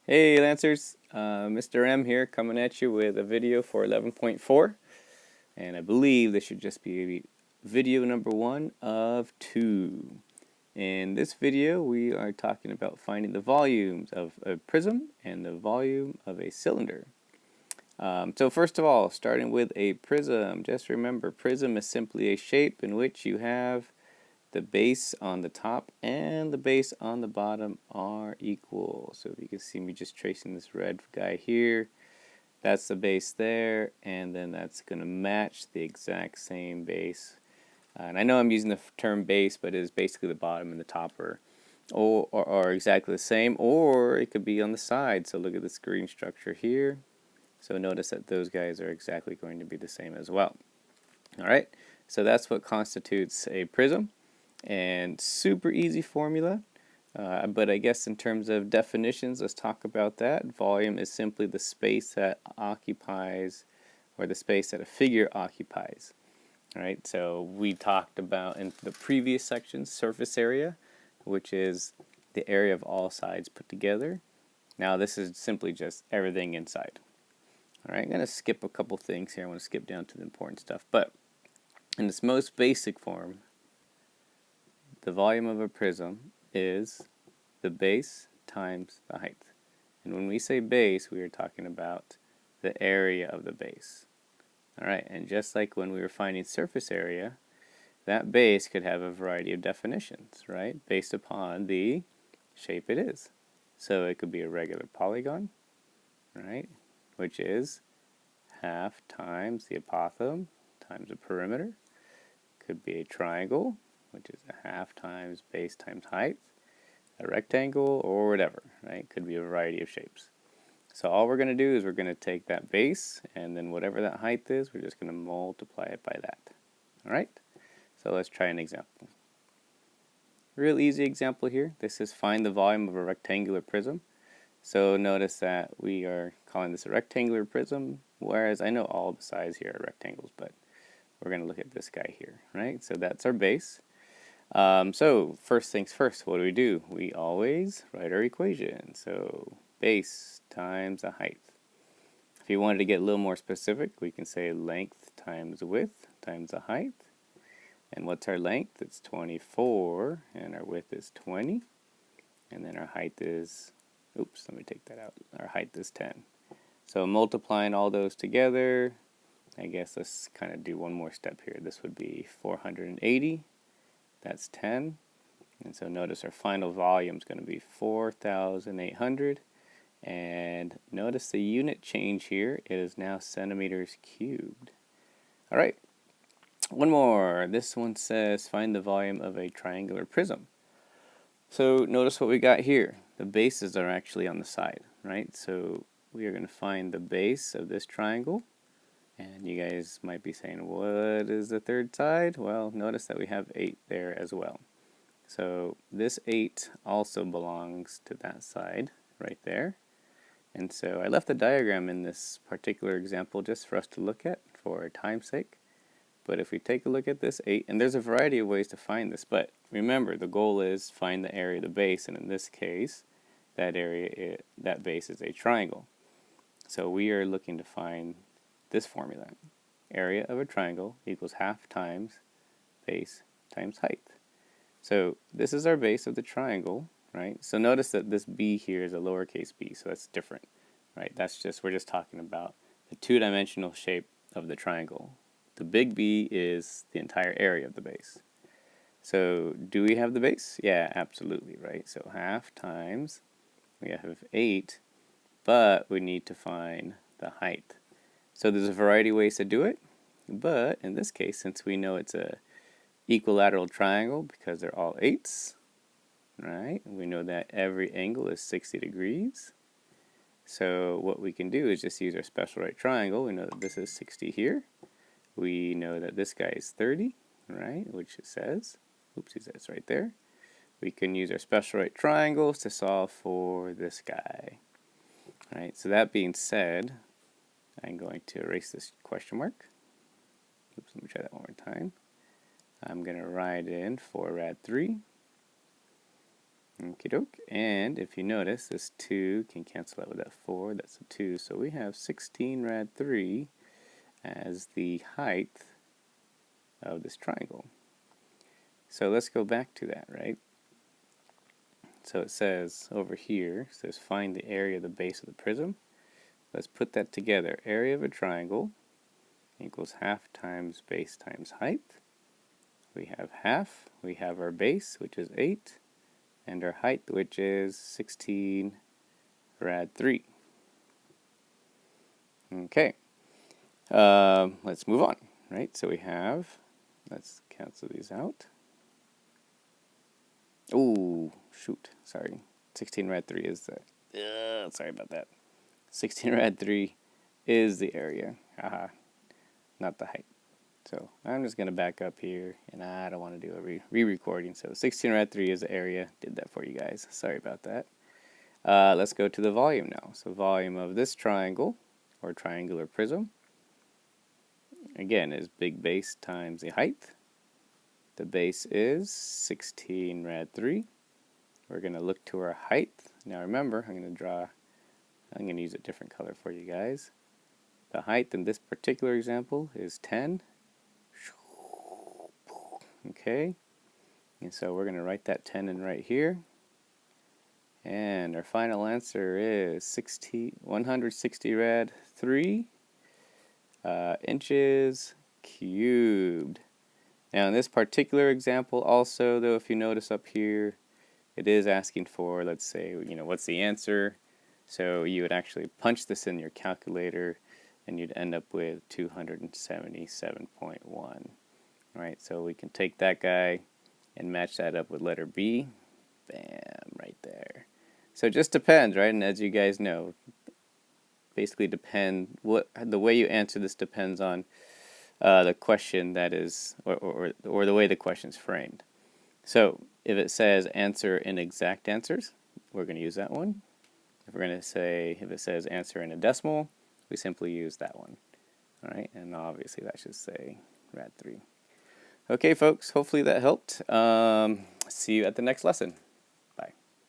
Hey Lancers, Mr. M here coming at you with a video for 11.4, and I believe this should just be video number 1 of 2. In this video we are talking about finding the volumes of a prism and the volume of a cylinder. So first of all, starting with a prism, just remember prism is simply a shape in which you have the base on the top and the base on the bottom are equal. So you can see me just tracing this red guy here. That's the base there, and then that's going to match the exact same base. And I know I'm using the term base, but it is basically the bottom and the top are exactly the same, or it could be on the side. So look at this green structure here. So notice that those guys are exactly going to be the same as well. All right, so that's what constitutes a prism. And super easy formula, but I guess in terms of definitions, let's talk about that. Volume is simply the space that occupies, or the space that a figure occupies. All right, so we talked about in the previous section surface area, which is the area of all sides put together. Now this is simply just everything inside. All right, I'm going to skip a couple things here. I want to skip down to the important stuff, but in its most basic form, the volume of a prism is the base times the height. And when we say base, we are talking about the area of the base. Alright, and just like when we were finding surface area, that base could have a variety of definitions, right? Based upon the shape it is. So it could be a regular polygon, right? Which is half times the apothem times the perimeter. Could be a triangle, which is a half times base times height, a rectangle, or whatever, right? Could be a variety of shapes. So all we're going to do is we're going to take that base, and then whatever that height is, we're just going to multiply it by that. All right? So let's try an example. Real easy example here. This is find the volume of a rectangular prism. So notice that we are calling this a rectangular prism, whereas I know all the sides here are rectangles, but we're going to look at this guy here, right? So that's our base. So first things first, what do? We always write our equation. So base times the height. If you wanted to get a little more specific, we can say length times width times the height. And what's our length? It's 24, and our width is 20. And then our height is, oops, let me take that out. Our height is 10. So multiplying all those together, I guess let's kind of do one more step here. This would be 480. That's 10. And so notice our final volume is going to be 4,800. And notice the unit change here. It is now centimeters cubed. All right. One more. This one says find the volume of a triangular prism. So notice what we got here. The bases are actually on the side, right? So we are going to find the base of this triangle. And you guys might be saying, what is the third side? Well, notice that we have 8 there as well. So this 8 also belongs to that side right there. And so I left the diagram in this particular example just for us to look at for time's sake. But if we take a look at this 8, and there's a variety of ways to find this, but remember the goal is find the area of the base, and in this case, that base is a triangle. So we are looking to find this formula. Area of a triangle equals half times base times height. So this is our base of the triangle, right? So notice that this b here is a lowercase b, so that's different, right? We're just talking about the two-dimensional shape of the triangle. The big B is the entire area of the base. So do we have the base? Yeah, absolutely, right? So half times, we have 8, but we need to find the height. So there's a variety of ways to do it, but in this case, since we know it's a equilateral triangle because they're all 8s, right? We know that every angle is 60 degrees. So what we can do is just use our special right triangle. We know that this is 60 here. We know that this guy is 30, right? Which it says, oopsies, that's right there. We can use our special right triangles to solve for this guy. All right, so that being said, I'm going to erase this question mark. Oops, let me try that one more time. I'm going to write in 4 rad 3. Okie doke. And if you notice, this 2 can cancel out with that 4. That's a 2. So we have 16 rad 3 as the height of this triangle. So let's go back to that, right? So it says over here, it says find the area of the base of the prism. Let's put that together. Area of a triangle equals half times base times height. We have half, we have our base, which is 8, and our height, which is 16 rad 3. Okay, let's move on, right? So we have, let's cancel these out. Oh, shoot, sorry. 16 rad 3 is the, sorry about that. 16 rad 3 is the area, haha, not the height. So I'm just going to back up here, and I don't want to do a re-recording. So 16 rad 3 is the area. Did that for you guys. Sorry about that. Let's go to the volume now. So volume of this triangle, or triangular prism, again, is big base times the height. The base is 16 rad 3. We're going to look to our height. Now remember, I'm going to use a different color for you guys. The height in this particular example is 10. Okay, and so we're going to write that 10 in right here. And our final answer is 160 rad 3 inches cubed. Now in this particular example also, though, if you notice up here, it is asking for, let's say, what's the answer? So you would actually punch this in your calculator and you'd end up with 277.1. Right, so we can take that guy and match that up with letter B. Bam, right there. So it just depends, right? And as you guys know, basically the way you answer this depends on the question that is, or the way the question's framed. So if it says answer in exact answers, we're going to use that one. If it says answer in a decimal, we simply use that one. All right, and obviously that should say rad 3. Okay, folks, hopefully that helped. See you at the next lesson.